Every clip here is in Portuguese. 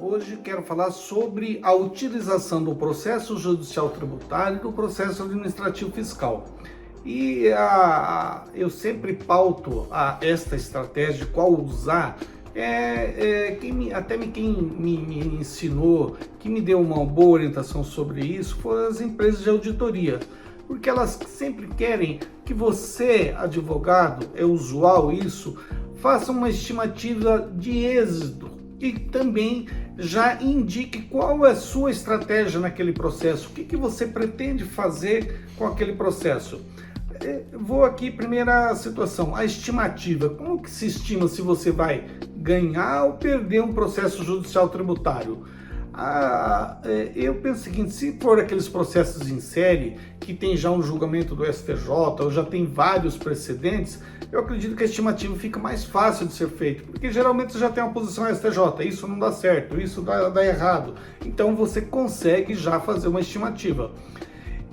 Hoje quero falar sobre a utilização do processo judicial tributário e do processo administrativo fiscal. Eu sempre pauto esta estratégia de qual usar. Quem me ensinou, que me deu uma boa orientação sobre isso, foram as empresas de auditoria, porque elas sempre querem que você, advogado, é usual isso, faça uma estimativa de êxito e também já indique qual é a sua estratégia naquele processo, o que você pretende fazer com aquele processo. Vou aqui, primeira situação, a estimativa. Como que se estima se você vai ganhar ou perder um processo judicial tributário? Eu penso o seguinte, se for aqueles processos em série, que tem já um julgamento do STJ, ou já tem vários precedentes, eu acredito que a estimativa fica mais fácil de ser feita, porque geralmente você já tem uma posição STJ, isso não dá certo, isso dá errado, então você consegue já fazer uma estimativa.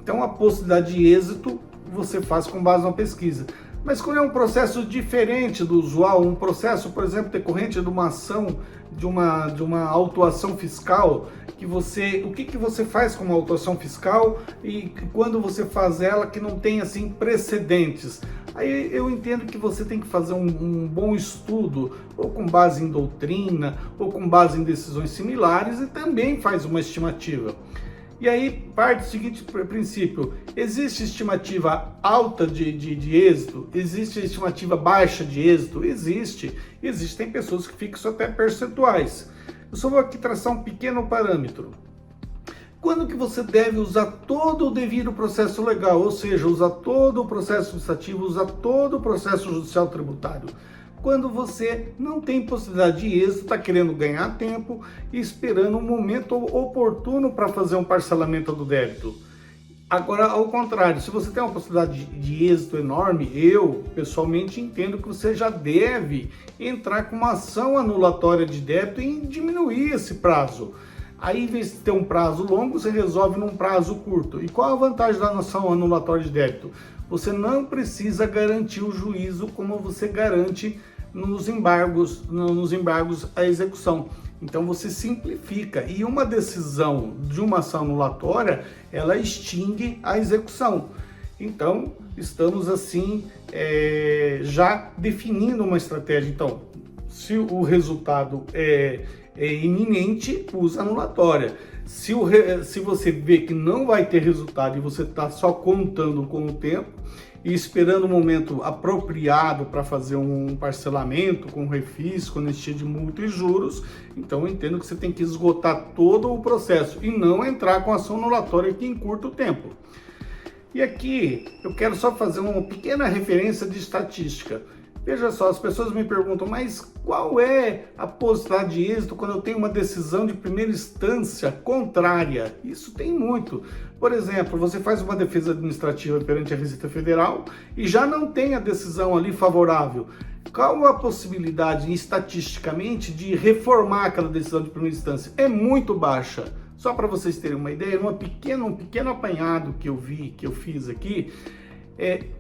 Então a possibilidade de êxito você faz com base na pesquisa. Mas quando é um processo diferente do usual, um processo, por exemplo, decorrente de uma ação, de uma autuação fiscal, o que você faz com uma autuação fiscal e quando você faz ela que não tem assim precedentes? Aí eu entendo que você tem que fazer um bom estudo, ou com base em doutrina, ou com base em decisões similares, e também faz uma estimativa. E aí parte do seguinte princípio: existe estimativa alta de êxito? Existe estimativa baixa de êxito? Existem pessoas que fixam até percentuais. Eu só vou aqui traçar um pequeno parâmetro. Quando que você deve usar todo o devido processo legal, ou seja, usar todo o processo administrativo, usar todo o processo judicial tributário? Quando você não tem possibilidade de êxito, está querendo ganhar tempo e esperando um momento oportuno para fazer um parcelamento do débito. Agora, ao contrário, se você tem uma possibilidade de êxito enorme, eu pessoalmente entendo que você já deve entrar com uma ação anulatória de débito e diminuir esse prazo. Aí, em vez de ter um prazo longo, você resolve num prazo curto. E qual a vantagem da ação anulatória de débito? Você não precisa garantir o juízo como você garante nos embargos à execução. Então você simplifica, e uma decisão de uma ação anulatória, ela extingue a execução. Então estamos assim já definindo uma estratégia. Então, se o resultado é iminente, usa anulatória. Se você vê que não vai ter resultado e você está só contando com o tempo e esperando o momento apropriado para fazer um parcelamento com refis, com anistia de multa e juros, então eu entendo que você tem que esgotar todo o processo e não entrar com ação anulatória que encurta o tempo. E aqui eu quero só fazer uma pequena referência de estatística. Veja só, as pessoas me perguntam, mas qual é a possibilidade de êxito quando eu tenho uma decisão de primeira instância contrária? Isso tem muito. Por exemplo, você faz uma defesa administrativa perante a Receita Federal e já não tem a decisão ali favorável. Qual a possibilidade, estatisticamente, de reformar aquela decisão de primeira instância? É muito baixa. Só para vocês terem uma ideia, um pequeno apanhado que eu fiz aqui,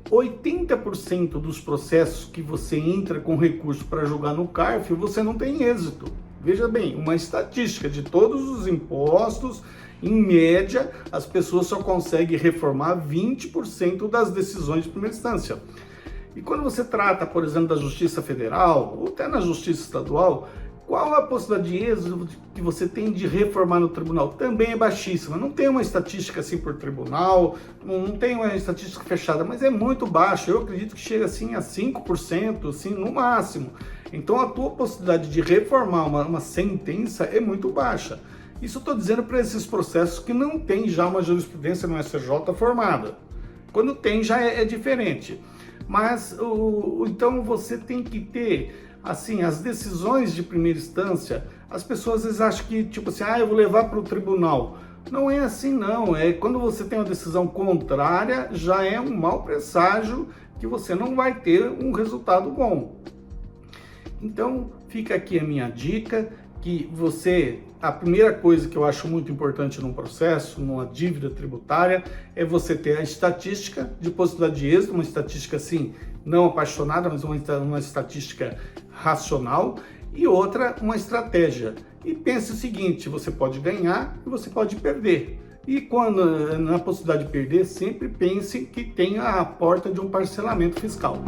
80% dos processos que você entra com recurso para julgar no CARF, você não tem êxito. Veja bem, uma estatística de todos os impostos, em média, as pessoas só conseguem reformar 20% das decisões de primeira instância. E quando você trata, por exemplo, da Justiça Federal, ou até na Justiça Estadual, qual a possibilidade de êxito que você tem de reformar no tribunal? Também é baixíssima. Não tem uma estatística assim por tribunal, não tem uma estatística fechada, mas é muito baixo. Eu acredito que chega assim a 5%, assim, no máximo. Então a tua possibilidade de reformar uma sentença é muito baixa. Isso eu estou dizendo para esses processos que não tem já uma jurisprudência no STJ formada. Quando tem já é diferente. Mas então você tem que ter assim, as decisões de primeira instância. As pessoas às vezes acham que, tipo assim, eu vou levar para o tribunal. Não é assim, não. Quando você tem uma decisão contrária, já é um mau presságio que você não vai ter um resultado bom. Então, fica aqui a minha dica, que a primeira coisa que eu acho muito importante num processo, numa dívida tributária, é você ter a estatística de possibilidade de êxito, uma estatística assim não apaixonada, mas uma estatística racional, e outra, uma estratégia. E pense o seguinte, você pode ganhar e você pode perder. E quando na possibilidade de perder, sempre pense que tem a porta de um parcelamento fiscal.